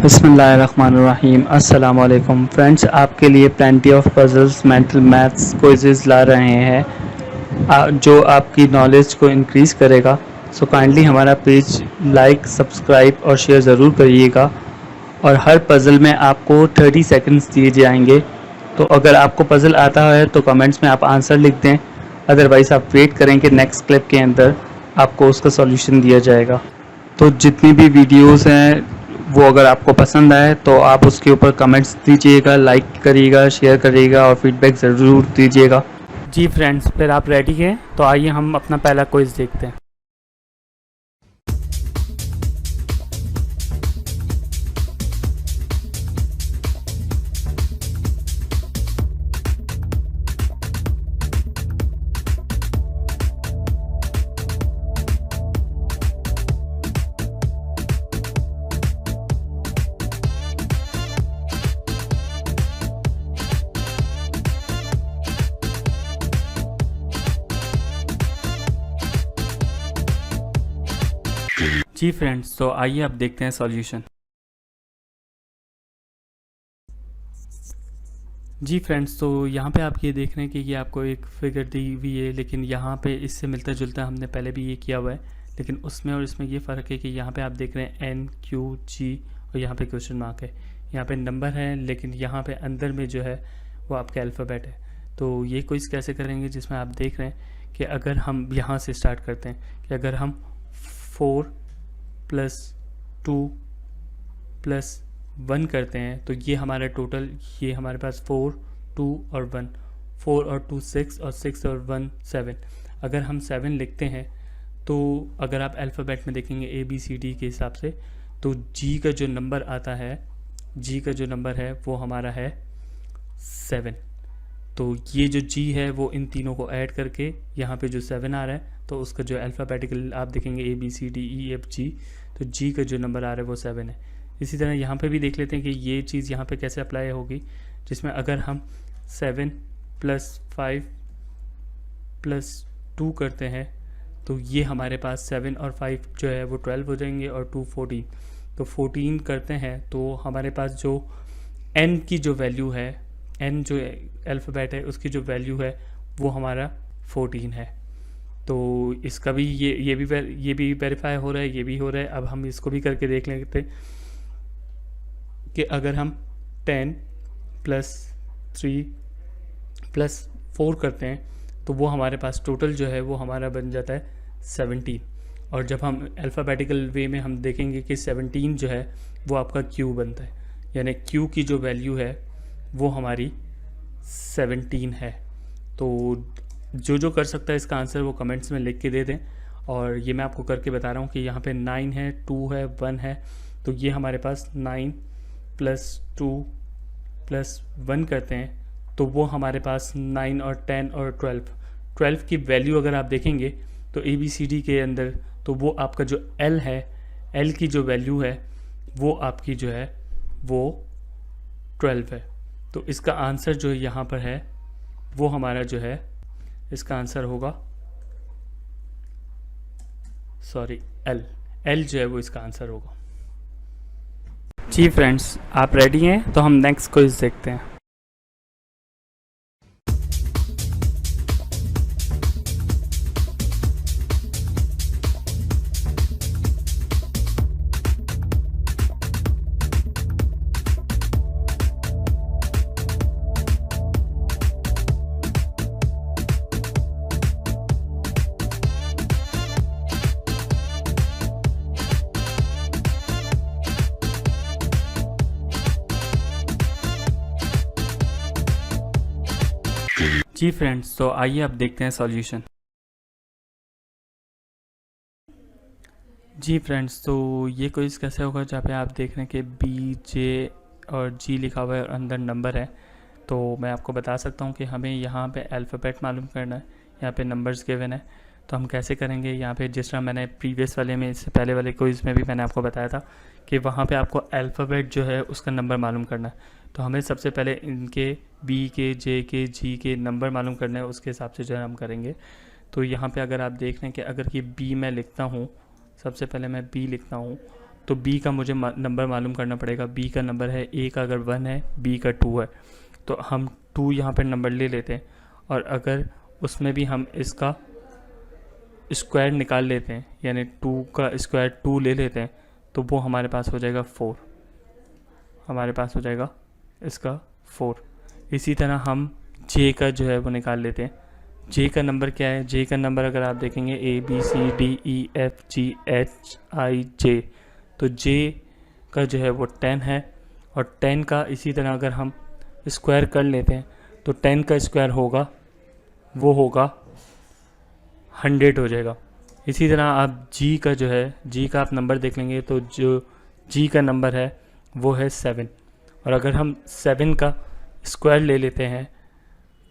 बिस्मिल्लाहिर्रहमानिर्रहीम। अस्सलाम वालेकुम फ्रेंड्स, आपके लिए plenty of puzzles mental maths quizzes ला रहे हैं जो आपकी नॉलेज को इंक्रीज़ करेगा। सो काइंडली हमारा पेज लाइक, सब्सक्राइब और शेयर ज़रूर करिएगा। और हर पज़ल में आपको 30 सेकंड्स दिए जाएंगे। तो अगर आपको पज़ल आता है तो कमेंट्स में आप आंसर लिख दें, अदरवाइज़ आप वेट करें कि नेक्स्ट क्लिप के अंदर आपको उसका सॉल्यूशन दिया जाएगा। तो जितनी भी वीडियोस हैं वो अगर आपको पसंद आए तो आप उसके ऊपर कमेंट्स दीजिएगा, लाइक करिएगा, शेयर करिएगा और फीडबैक ज़रूर दीजिएगा। जी फ्रेंड्स, फिर आप रेडी हैं तो आइए हम अपना पहला क्विज़ देखते हैं। जी फ्रेंड्स, तो आइए अब देखते हैं सॉल्यूशन। जी फ्रेंड्स, तो यहाँ पे आप ये देख रहे हैं कि ये आपको एक फिगर दी हुई है, लेकिन यहाँ पे इससे मिलता जुलता हमने पहले भी ये किया हुआ है, लेकिन उसमें और इसमें ये फ़र्क है कि यहाँ पे आप देख रहे हैं एन क्यू जी और यहाँ पे क्वेश्चन मार्क है। यहाँ पे नंबर है, लेकिन यहाँ पे अंदर में जो है वो आपका अल्फ़ाबेट है। तो ये क्विज़ कैसे करेंगे, जिसमें आप देख रहे हैं कि अगर हम यहाँ से स्टार्ट करते हैं कि अगर हम 4 + 2 + 1 करते हैं तो ये हमारा टोटल, ये हमारे पास 4, 2 और 1, 4 और 2 6 और 6 और 1 7। अगर हम 7 लिखते हैं तो अगर आप अल्फ़ाबेट में देखेंगे ABCD के हिसाब से, तो जी का जो नंबर आता है, जी का जो नंबर है वो हमारा है 7। तो ये जो जी है वो इन तीनों को ऐड करके यहाँ पे जो 7 आ रहा है, तो उसका जो अल्फ़ाबेटिकल आप देखेंगे ABCDEFG, तो जी का जो नंबर आ रहा है वो 7 है। इसी तरह यहाँ पे भी देख लेते हैं कि ये चीज़ यहाँ पे कैसे अप्लाई होगी, जिसमें अगर हम 7 + 5 + 2 करते हैं तो ये हमारे पास 7 और 5 जो है वो 12 हो जाएंगे और 2 14। तो 14 करते हैं तो हमारे पास जो n की जो वैल्यू है, n जो अल्फ़ाबेट है उसकी जो वैल्यू है वो हमारा 14 है। तो इसका भी ये भी वेरीफाई हो रहा है, ये भी हो रहा है। अब हम इसको भी करके देख लेते हैं कि अगर हम 10 + 3 + 4 करते हैं तो वो हमारे पास टोटल जो है वो हमारा बन जाता है 17। और जब हम अल्फ़ाबेटिकल वे में हम देखेंगे कि 17 जो है वो आपका क्यू बनता है, यानी क्यू की जो वैल्यू है वो हमारी 17 है। तो जो कर सकता है इसका आंसर वो कमेंट्स में लिख के दे दें। और ये मैं आपको करके बता रहा हूँ कि यहाँ पे 9 है, 2 है, 1 है, तो ये हमारे पास 9 + 2 + 1 करते हैं तो वो हमारे पास 9 और 10 और 12 की वैल्यू अगर आप देखेंगे तो ABCD के अंदर, तो वो आपका जो L है, L की जो वैल्यू है वो आपकी जो है वो 12 है। तो इसका आंसर जो यहाँ पर है वो हमारा जो है, इसका आंसर होगा L जो है वो इसका आंसर होगा। जी फ्रेंड्स, आप रेडी हैं तो हम नेक्स्ट क्विज देखते हैं। जी फ्रेंड्स, तो आइए अब देखते हैं सॉल्यूशन। जी फ्रेंड्स, तो ये क्विज़ कैसे होगा जहाँ पे आप देख रहे हैं कि BJ और G लिखा हुआ है और अंदर नंबर है। तो मैं आपको बता सकता हूँ कि हमें यहाँ पे अल्फ़ाबेट मालूम करना है, यहाँ पे नंबर्स गिवन है। तो हम कैसे करेंगे, यहाँ पे जिस तरह मैंने प्रीवियस वाले में, इससे पहले वाले क्विज़ में भी मैंने आपको बताया था कि वहाँ पे आपको अल्फ़ाबेट जो है उसका नंबर मालूम करना है। तो हमें सबसे पहले इनके B के, J के, G के नंबर मालूम करना है, उसके हिसाब से जो है हम करेंगे। तो यहाँ पे अगर आप देख रहे हैं कि अगर कि B मैं लिखता हूँ, सबसे पहले मैं B लिखता हूँ तो बी का मुझे नंबर मालूम करना पड़ेगा। बी का नंबर है, ए का अगर 1 है, बी का 2 है, तो हम 2 यहाँ पर नंबर ले लेते हैं, और अगर उसमें भी हम इसका स्क्वायर निकाल लेते हैं, यानी 2 का स्क्वायर 2 ले लेते हैं, तो वो हमारे पास हो जाएगा 4, हमारे पास हो जाएगा इसका 4। इसी तरह हम जे का जो है वो निकाल लेते हैं। जे का नंबर क्या है? जे का नंबर अगर आप देखेंगे ABCDEFGHIJ, तो जे का जो है वो 10 है, और 10 का इसी तरह अगर हम स्क्वायर कर लेते हैं तो 10 का स्क्वायर होगा, वो होगा 100 हो जाएगा। इसी तरह आप जी का जो है, जी का आप नंबर देख लेंगे तो जो जी का नंबर है वो है 7, और अगर हम 7 का स्क्वायर ले लेते हैं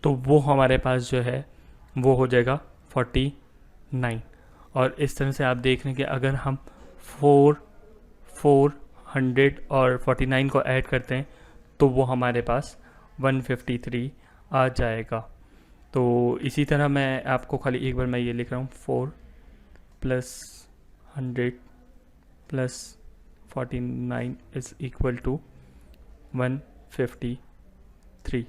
तो वो हमारे पास जो है वो हो जाएगा 49। और इस तरह से आप देख रहे हैं कि अगर हम 400 और 49 को ऐड करते हैं तो वो हमारे पास 153 आ जाएगा। तो इसी तरह मैं आपको खाली एक बार मैं ये लिख रहा हूँ, 4 + 100 + 49 इज़ इक्वल टू 153।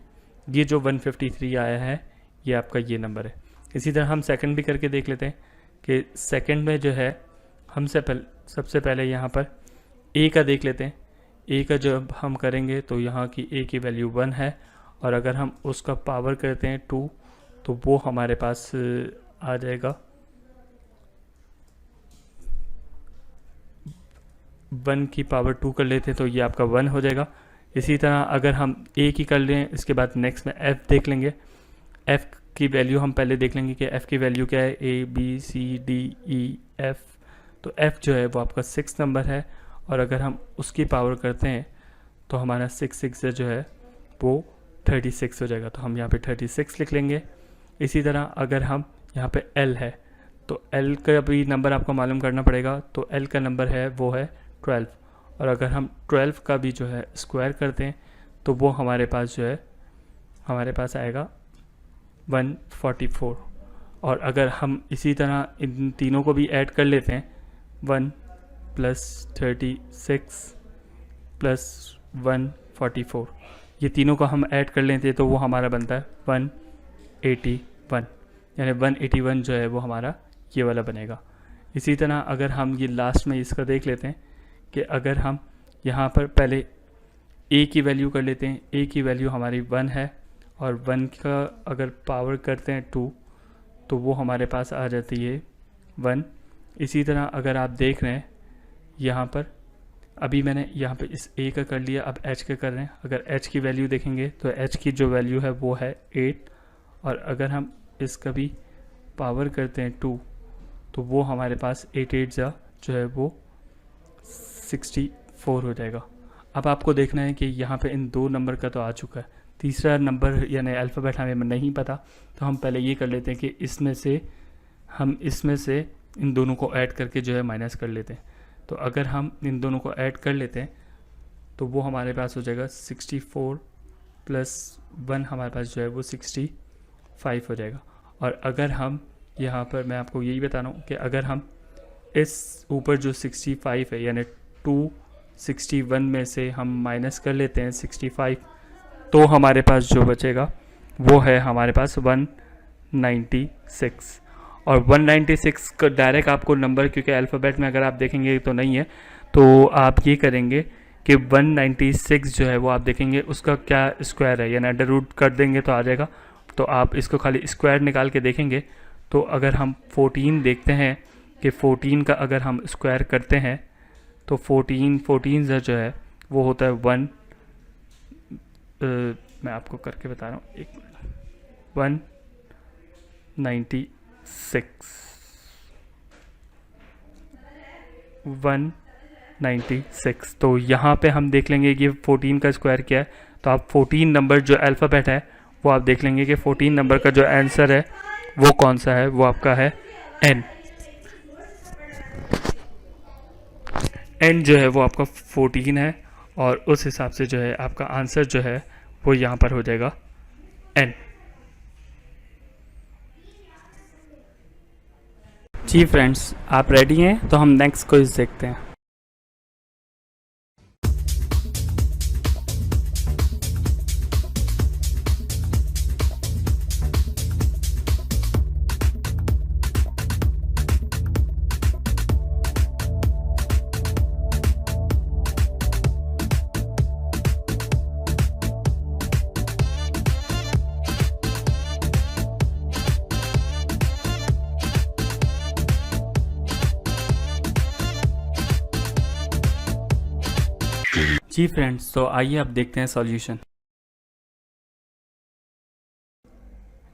ये जो 153 आया है ये आपका ये नंबर है। इसी तरह हम सेकंड भी करके देख लेते हैं कि सेकंड में जो है हम सबसे पहले यहाँ पर ए का देख लेते हैं। ए का जब हम करेंगे तो यहाँ की ए की वैल्यू 1 है, और अगर हम उसका पावर करते हैं 2 तो वो हमारे पास आ जाएगा 1 की पावर 2 कर लेते हैं तो ये आपका 1 हो जाएगा। इसी तरह अगर हम ए की कर लें, इसके बाद नेक्स्ट में एफ़ देख लेंगे। एफ़ की वैल्यू हम पहले देख लेंगे कि एफ़ की वैल्यू क्या है, ABCDEF, तो एफ़ जो है वो आपका 6 नंबर है, और अगर हम उसकी पावर करते हैं तो हमारा 6 से जो है वो 36 हो जाएगा, तो हम यहाँ पे 36 लिख लेंगे। इसी तरह अगर हम यहाँ पे एल है तो एल का भी नंबर आपको मालूम करना पड़ेगा, तो एल का नंबर है वो है 12, और अगर हम 12 का भी जो है स्क्वायर करते हैं तो वो हमारे पास जो है हमारे पास आएगा 144। और अगर हम इसी तरह इन तीनों को भी ऐड कर लेते हैं, 1 + 36 + 144, ये तीनों को हम ऐड कर लेते हैं तो वो हमारा बनता है 181, यानी 181 जो है वो हमारा ये वाला बनेगा। इसी तरह अगर हम ये लास्ट में इसका देख लेते हैं कि अगर हम यहाँ पर पहले ए की वैल्यू कर लेते हैं, ए की वैल्यू हमारी 1 है, और 1 का अगर पावर करते हैं 2 तो वो हमारे पास आ जाती है 1। इसी तरह अगर आप देख रहे हैं यहाँ पर, अभी मैंने यहाँ पे इस ए का कर लिया, अब एच का कर रहे हैं। अगर एच की वैल्यू देखेंगे तो एच की जो वैल्यू है वो है 8, और अगर हम इसका भी पावर करते हैं 2 तो वो हमारे पास 8 जो है वो 64 हो जाएगा। अब आपको देखना है कि यहाँ पे इन 2 नंबर का तो आ चुका है, तीसरा नंबर यानी अल्फ़ाबेट हमें नहीं पता, तो हम पहले ये कर लेते हैं कि इसमें से इन दोनों को ऐड करके जो है माइनस कर लेते हैं। तो अगर हम इन दोनों को ऐड कर लेते हैं तो वो हमारे पास हो जाएगा 64 + 1 हमारे पास जो है वो 65 हो जाएगा। और अगर हम यहाँ पर मैं आपको यही बता रहा हूँ कि अगर हम इस ऊपर जो 65 है यानी 261 में से हम माइनस कर लेते हैं 65, तो हमारे पास जो बचेगा वो है हमारे पास 196। और 196 का डायरेक्ट आपको नंबर, क्योंकि अल्फ़ाबेट में अगर आप देखेंगे तो नहीं है, तो आप ये करेंगे कि 196 जो है वो आप देखेंगे उसका क्या स्क्वायर है, यानी अंडर रूट कर देंगे तो आ जाएगा। तो आप इसको खाली स्क्वायर निकाल के देखेंगे तो अगर हम 14 देखते हैं कि 14 का अगर हम स्क्वायर करते हैं तो 14 जो है वो होता है 1, मैं आपको करके बता रहा हूँ, 196। तो यहाँ पे हम देख लेंगे कि 14 का स्क्वायर क्या है, तो आप 14 नंबर जो अल्फ़ाबेट है वो आप देख लेंगे कि 14 नंबर का जो आंसर है वो कौन सा है, वो आपका है n। n जो है वो आपका 14 है, और उस हिसाब से जो है आपका आंसर जो है वो यहाँ पर हो जाएगा n। जी फ्रेंड्स, आप रेडी हैं? तो हम नेक्स्ट क्विज़ देखते हैं। जी फ्रेंड्स, तो आइए अब देखते हैं सॉल्यूशन।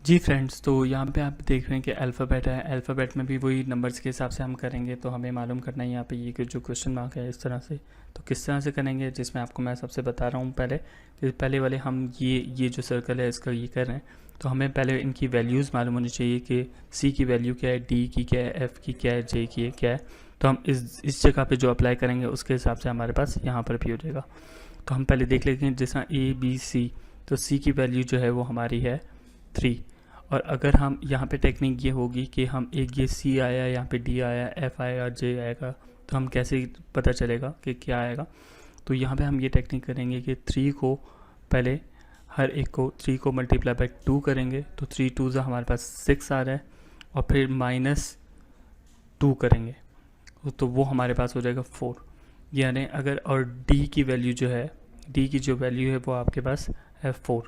जी फ्रेंड्स, तो यहाँ पे आप देख रहे हैं कि अल्फ़ाबेट है। अल्फ़ाबेट में भी वही नंबर्स के हिसाब से हम करेंगे, तो हमें मालूम करना है यहाँ पे ये जो क्वेश्चन मार्क है इस तरह से। तो किस तरह से करेंगे, जिसमें आपको मैं सबसे बता रहा हूँ पहले कि पहले वाले हम ये जो सर्कल है इसका ये कर रहे हैं, तो हमें पहले इनकी वैल्यूज़ मालूम होनी चाहिए कि सी की वैल्यू क्या है, डी की क्या है, एफ़ की क्या है, जे की क्या है। तो हम इस जगह पे जो अप्लाई करेंगे उसके हिसाब से हमारे पास यहाँ पर भी हो जाएगा। तो हम पहले देख लेते हैं जैसा ए बी सी, तो सी की वैल्यू जो है वो हमारी है 3। और अगर हम यहाँ पे टेक्निक ये होगी कि हम एक ये सी आया, यहाँ पे डी आया, एफ आएगा, जे आएगा, तो हम कैसे पता चलेगा कि क्या आएगा। तो यहाँ पे हम ये टेक्निक करेंगे कि 3 को पहले हर एक को 3 को मल्टीप्लाई बाई 2 करेंगे, तो 3 2 हमारे पास 6 आ रहा है, और फिर -2 करेंगे तो वो हमारे पास हो जाएगा 4। यानी अगर और डी की वैल्यू जो है, डी की जो वैल्यू है वो आपके पास है 4।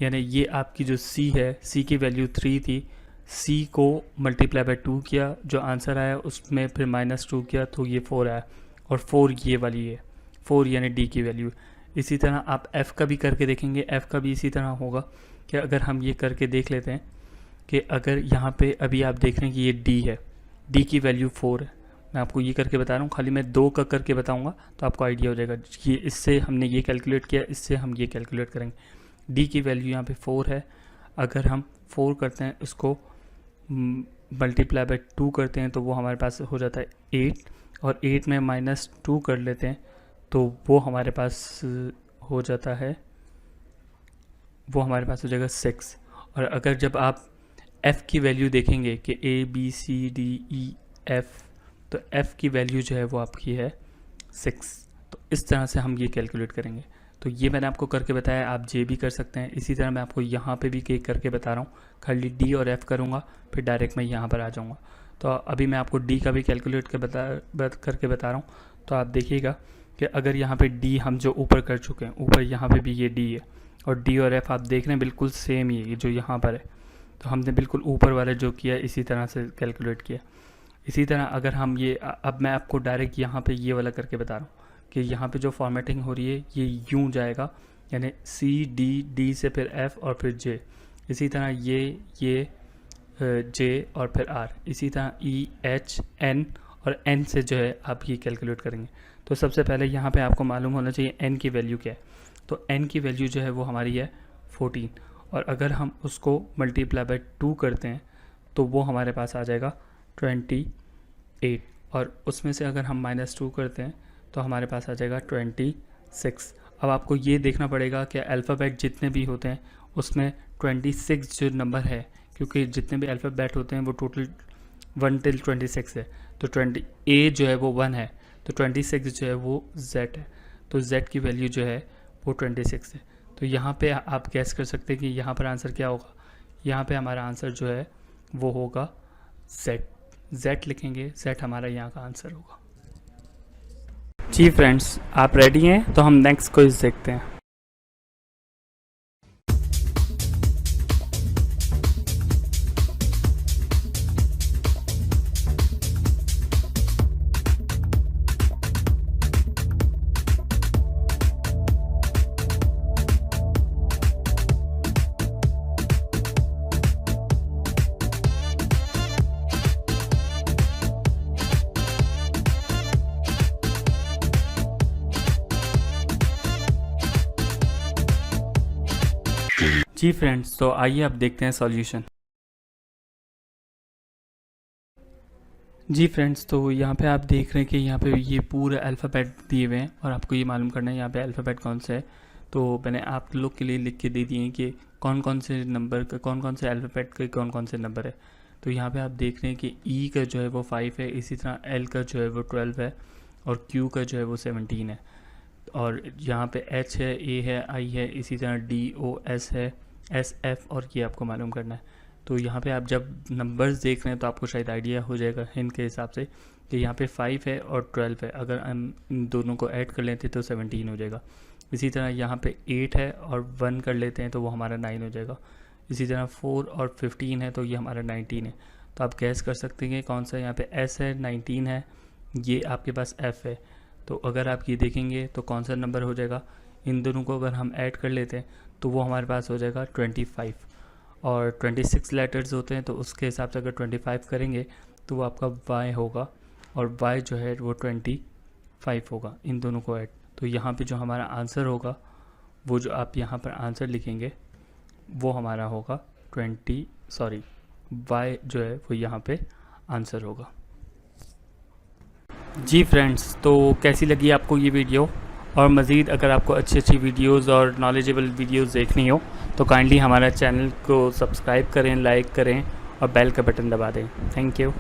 यानी ये आपकी जो सी है, सी की वैल्यू 3 थी, सी को मल्टीप्लाई बाई 2 किया, जो आंसर आया उसमें फिर -2 किया तो ये 4 आया, और 4 ये वाली है 4 यानी डी की वैल्यू। इसी तरह आप एफ़ का भी करके देखेंगे, एफ़ का भी इसी तरह होगा कि अगर हम ये करके देख लेते हैं कि अगर यहाँ पे अभी आप देख रहे हैं कि ये डी है, डी की वैल्यू 4 है। मैं आपको ये करके बता रहा हूँ, खाली मैं 2 का करके बताऊँगा तो आपको आइडिया हो जाएगा। ये इससे हमने ये कैलकुलेट किया, इससे हम ये कैलकुलेट करेंगे। डी की वैल्यू यहाँ पे 4 है, अगर हम 4 करते हैं इसको मल्टीप्लाई बाई 2 करते हैं तो वो हमारे पास हो जाता है 8, और 8 में -2 कर लेते हैं तो वो हमारे पास हो जाता है, वो हमारे पास हो जाएगा 6। और अगर जब आप f की वैल्यू देखेंगे कि a b c d e f, तो f की वैल्यू जो है वो आपकी है 6। तो इस तरह से हम ये कैलकुलेट करेंगे। तो ये मैंने आपको करके बताया, आप जे भी कर सकते हैं। इसी तरह मैं आपको यहाँ पे भी केक करके बता रहा हूँ, खाली डी और एफ़ करूँगा, फिर डायरेक्ट मैं यहाँ पर आ जाऊँगा। तो अभी मैं आपको डी का भी कैलकुलेट करके बता रहा हूँ। तो आप देखिएगा कि अगर यहाँ पे डी हम जो ऊपर कर चुके हैं, ऊपर यहाँ पे भी ये डी है, और डी और एफ़ आप देख रहे हैं बिल्कुल सेम ही है जो यहाँ पर है। तो हमने बिल्कुल यूपर वाला जो किया इसी तरह से कैलकुलेट किया। इसी तरह अगर हम ये अब मैं आपको डायरेक्ट यहाँ पे ये वाला करके बता रहा हूँ कि यहाँ पे जो फॉर्मेटिंग हो रही है ये यूँ जाएगा, यानी सी डी, डी से फिर एफ़ और फिर जे, इसी तरह ये जे और फिर आर, इसी तरह ई एच एन, और एन से जो है आप ये कैलकुलेट करेंगे। तो सबसे पहले यहाँ पे आपको मालूम होना चाहिए एन की वैल्यू क्या है। तो एन की वैल्यू जो है वो हमारी है 14, और अगर हम उसको मल्टीप्लाई बाई 2 करते हैं तो वो हमारे पास आ जाएगा 28, और उसमें से अगर हम -2 करते हैं तो हमारे पास आ जाएगा 26। अब आपको ये देखना पड़ेगा कि अल्फ़ाबेट जितने भी होते हैं उसमें 26 जो नंबर है, क्योंकि जितने भी अल्फ़ाबेट होते हैं वो टोटल 1 till 26 है। तो 20 ए जो है वो 1 है, तो 26 जो है वो Z है, तो Z की वैल्यू जो है वो 26 है। तो यहाँ पे आप गैस कर सकते हैं कि यहाँ पर आंसर क्या होगा। यहाँ पे हमारा आंसर जो है वो होगा Z लिखेंगे, Z हमारा यहाँ का आंसर होगा। जी फ्रेंड्स, आप रेडी हैं? तो हम नेक्स्ट क्विज देखते हैं। जी फ्रेंड्स, तो आइए अब देखते हैं सॉल्यूशन। जी फ्रेंड्स, तो यहाँ पे आप देख रहे हैं कि यहाँ पे ये पूरे अल्फ़ाबेट दिए हुए हैं, और आपको ये मालूम करना है यहाँ पे अल्फ़ाबेट कौन से है। तो मैंने आप लोग के लिए लिख के दे दिए हैं कि कौन कौन से नंबर का, कौन कौन से अल्फ़ाबेट के कौन कौन से नंबर है। तो यहाँ पे आप देख रहे हैं कि ई का जो है वो 5 है, इसी तरह एल का जो है वो 12 है, और क्यू का जो है वो 17 है, और यहाँ पे एच है, ए है, आई है, इसी तरह डी ओ एस है, एस एफ, और ये आपको मालूम करना है। तो यहाँ पे आप जब नंबर्स देख रहे हैं तो आपको शायद आइडिया हो जाएगा हिंट के हिसाब से कि यहाँ पे 5 है और 12 है, अगर हम इन दोनों को ऐड कर लेते हैं तो 17 हो जाएगा। इसी तरह यहाँ पे 8 है और 1 कर लेते हैं तो वो हमारा 9 हो जाएगा। इसी तरह 4 और 15 है तो ये हमारा 19 है। तो आप गैस कर सकते हैं कौन सा, यहाँ पे एस है, 19 है, ये आपके पास एफ़ है। तो अगर आप ये देखेंगे तो कौन सा नंबर हो जाएगा, इन दोनों को अगर हम ऐड कर लेते हैं तो वो हमारे पास हो जाएगा 25, और 26 लेटर्स होते हैं तो उसके हिसाब से अगर 25 करेंगे तो वो आपका y होगा, और y जो है वो 25 होगा, इन दोनों को ऐड। तो यहाँ पे जो हमारा आंसर होगा, वो जो आप यहाँ पर आंसर लिखेंगे वो हमारा होगा y जो है वो यहाँ पे आंसर होगा। जी फ्रेंड्स, तो कैसी लगी आपको ये वीडियो? और मज़ीद अगर आपको अच्छी वीडियोस और नॉलेजेबल वीडियोस देखनी हो तो काइंडली हमारा चैनल को सब्सक्राइब करें, लाइक करें और बेल का बटन दबा दें। Thank you.